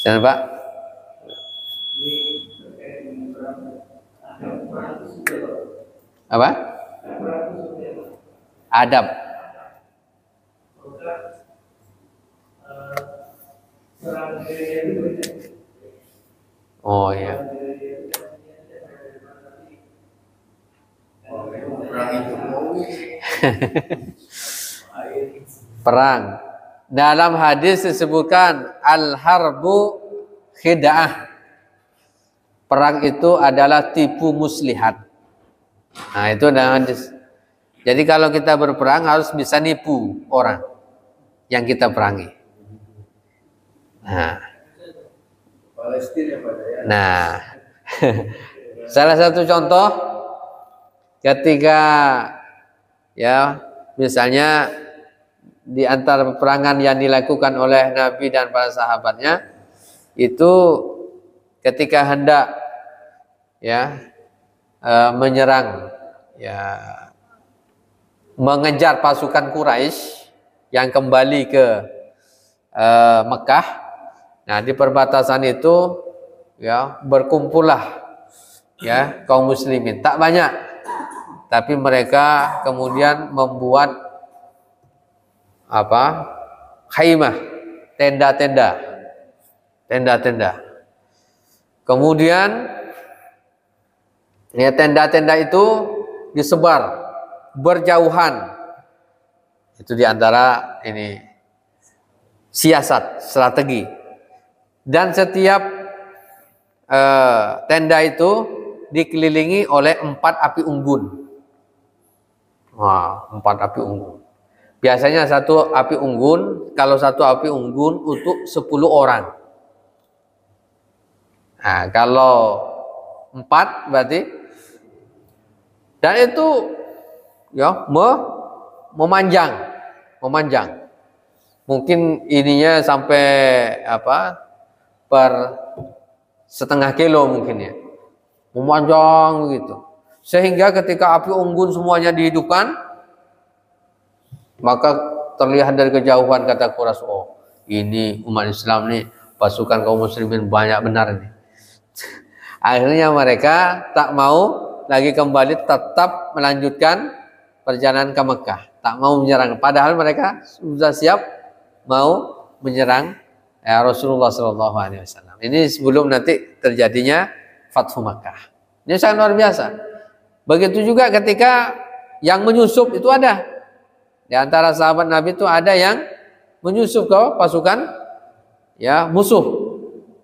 Silakan Pak. Apa? Adab. Oh iya. Perang. Dalam hadis disebutkan al-harbu khida'ah. Perang itu adalah tipu muslihat. Nah, itu dalam hadis. Jadi kalau kita berperang harus bisa nipu orang yang kita perangi. Nah, salah satu contoh ketika ya misalnya di antara peperangan yang dilakukan oleh Nabi dan para sahabatnya itu ketika hendak ya menyerang ya mengejar pasukan Quraisy yang kembali ke Mekah. Nah, di perbatasan itu ya berkumpullah ya kaum muslimin, tak banyak, tapi mereka kemudian membuat apa? Khaimah, tenda-tenda. Kemudian ya tenda-tenda itu disebar berjauhan. Itu diantara ini siasat, strategi. Dan setiap tenda itu dikelilingi oleh 4 api unggun. Wah, 4 api unggun. Biasanya satu api unggun, kalau satu api unggun untuk 10 orang. Nah, kalau 4 berarti, dan itu ya memanjang. Mungkin ininya sampai apa? Per setengah kilo mungkin ya. Memanjang begitu. Sehingga ketika api unggun semuanya dihidupkan, maka terlihat dari kejauhan kata Quraisy, oh ini umat Islam nih, pasukan kaum muslimin banyak benar nih. Akhirnya mereka tak mau lagi kembali, tetap melanjutkan perjalanan ke Mekah, tak mau menyerang. Padahal mereka sudah siap mau menyerang Rasulullah SAW. Ini sebelum nanti terjadinya Fathu Makkah. Ini sangat luar biasa. Begitu juga ketika yang menyusup itu ada. Di antara sahabat Nabi itu ada yang menyusup ke pasukan ya musuh.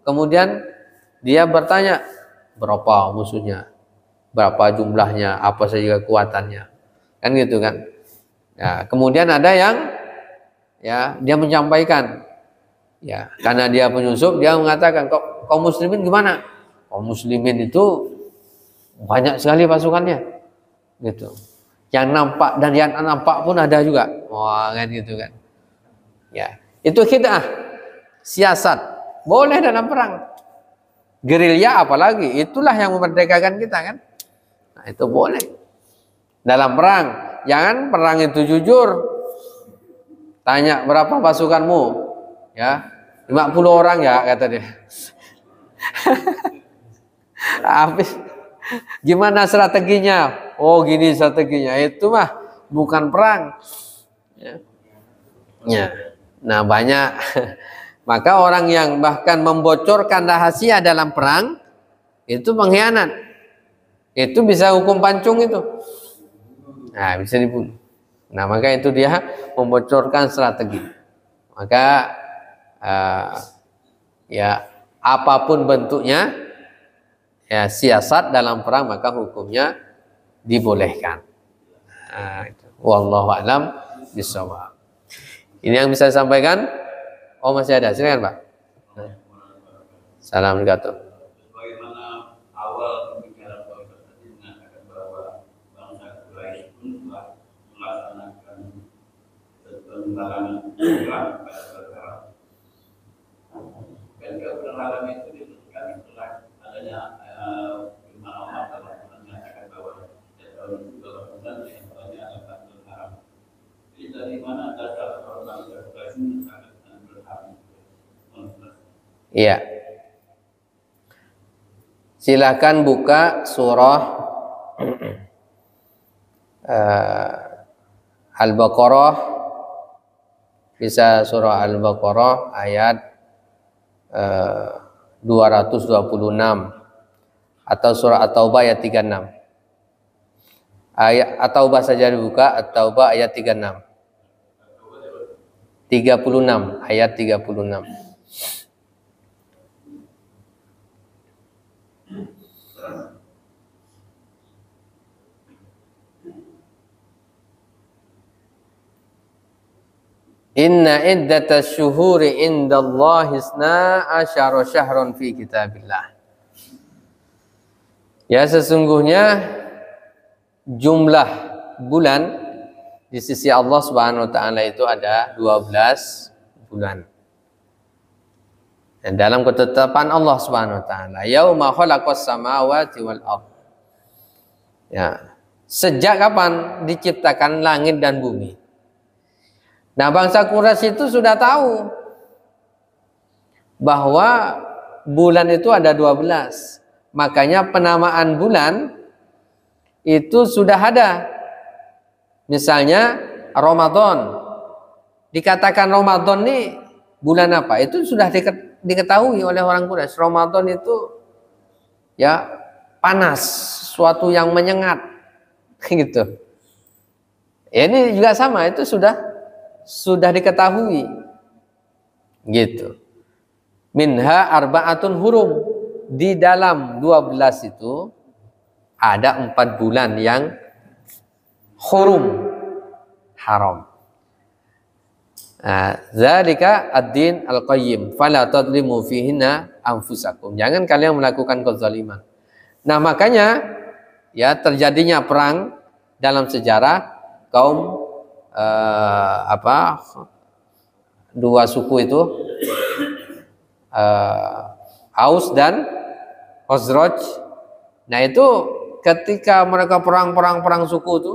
Kemudian dia bertanya, berapa musuhnya, berapa jumlahnya, apa saja kekuatannya, kan gitu kan. Ya, kemudian ada yang ya dia menyampaikan, ya karena dia penyusup, dia mengatakan, kok kaum muslimin gimana? Kaum muslimin itu banyak sekali pasukannya, gitu. Yang nampak dan yang nampak pun ada juga. Wah, kan gitu kan. Ya, itu khid'ah, siasat, boleh dalam perang. Gerilya apalagi, itulah yang memerdekakan kita kan. Nah, itu boleh dalam perang. Jangan perang itu jujur. Tanya berapa pasukanmu, ya 50 orang ya kata dia. Habis gimana strateginya? Oh gini strateginya. Itu mah bukan perang. Ya. Nah banyak. Maka orang yang bahkan membocorkan rahasia dalam perang itu pengkhianat. itu bisa hukum pancung itu. Nah, bisa dibunuh. Nah, maka itu dia membocorkan strategi. Maka ya apapun bentuknya ya siasat dalam perang maka hukumnya dibolehkan. Nah, itu. Wallahu a'lam bishawab. Ini yang bisa saya sampaikan. Oh, masih ada. Silakan, Pak. Assalamualaikum. Bagaimana awal pembicaraan Pak Ustaz tadi mengatakan bahwa bangsa Quraisy pun telah melaksanakan pembaharan perang pada perkara. Dan kebenaran itu ditentukan setelah adanya firman Allah telah menyatakan bahwa tahun 2000 yang banyak adalah berharap. Jadi dari mana dasar orang bangsa Quraisy sangat berharap? Iya. Silakan buka surah Al-Baqarah, bisa surah Al-Baqarah ayat 226 atau surah At-Taubah ayat 36. Ayat At-Taubah saja dibuka, At-Taubah ayat 36. 36 ayat 36. Inna iddatas syuhuri indallahi isna asyara syahran fi kitabillah. Ya, sesungguhnya jumlah bulan di sisi Allah Subhanahu wa taala itu ada 12 bulan. Dan dalam ketetapan Allah Subhanahu wa taala, yauma khalaqas samawati wal ardh. Ya, sejak kapan diciptakan langit dan bumi? Nah, bangsa Quraisy itu sudah tahu bahwa bulan itu ada 12. Makanya penamaan bulan itu sudah ada. Misalnya Ramadan. Dikatakan Ramadan ini bulan apa? Itu sudah diketahui oleh orang Quraisy. Ramadan itu ya panas, suatu yang menyengat gitu. Ya, ini juga sama, itu sudah diketahui gitu. Minha arba'atun hurum, di dalam 12 itu ada 4 bulan yang hurum, haram. Zalika ad-din al-qayyim fala tadlimu fihinna anfusakum. Jangan kalian melakukan kezaliman. Nah, makanya ya terjadinya perang dalam sejarah kaum dua suku itu Aus dan Khazraj. Nah, itu ketika mereka perang suku itu,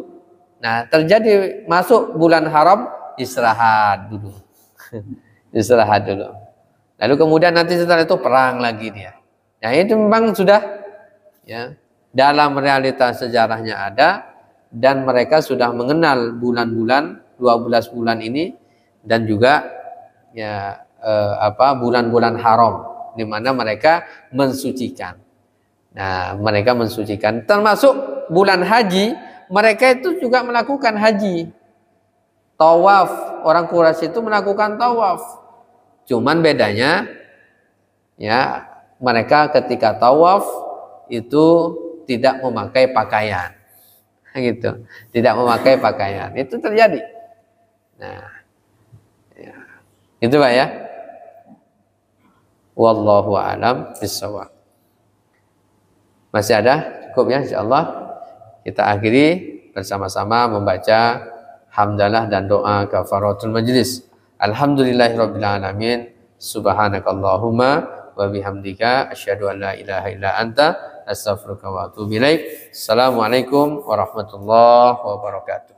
nah terjadi masuk bulan haram, istirahat dulu. Istirahat dulu. Lalu kemudian nanti setelah itu perang lagi dia. Nah, itu memang sudah ya dalam realitas sejarahnya ada. Dan mereka sudah mengenal bulan-bulan 12 bulan ini dan juga ya bulan-bulan haram di mana mereka mensucikan. Nah, mereka mensucikan termasuk bulan haji, mereka itu juga melakukan haji. Tawaf, orang Quraisy itu melakukan tawaf. Cuman bedanya ya mereka ketika tawaf itu tidak memakai pakaian. Gitu, tidak memakai pakaian, itu terjadi. Nah, ya. Itu Pak ya. Wallahu a'lam bishawab. Masih ada? Cukup ya, insyaallah. Kita akhiri bersama-sama membaca hamdalah dan doa kafaratul majlis. Alhamdulillahirabbil alamin. Subhanakallahumma wa bihamdika asyhadu an la ilaha illa anta astaghfiruka wa atubu ilaik. Assalamualaikum warahmatullahi wabarakatuh.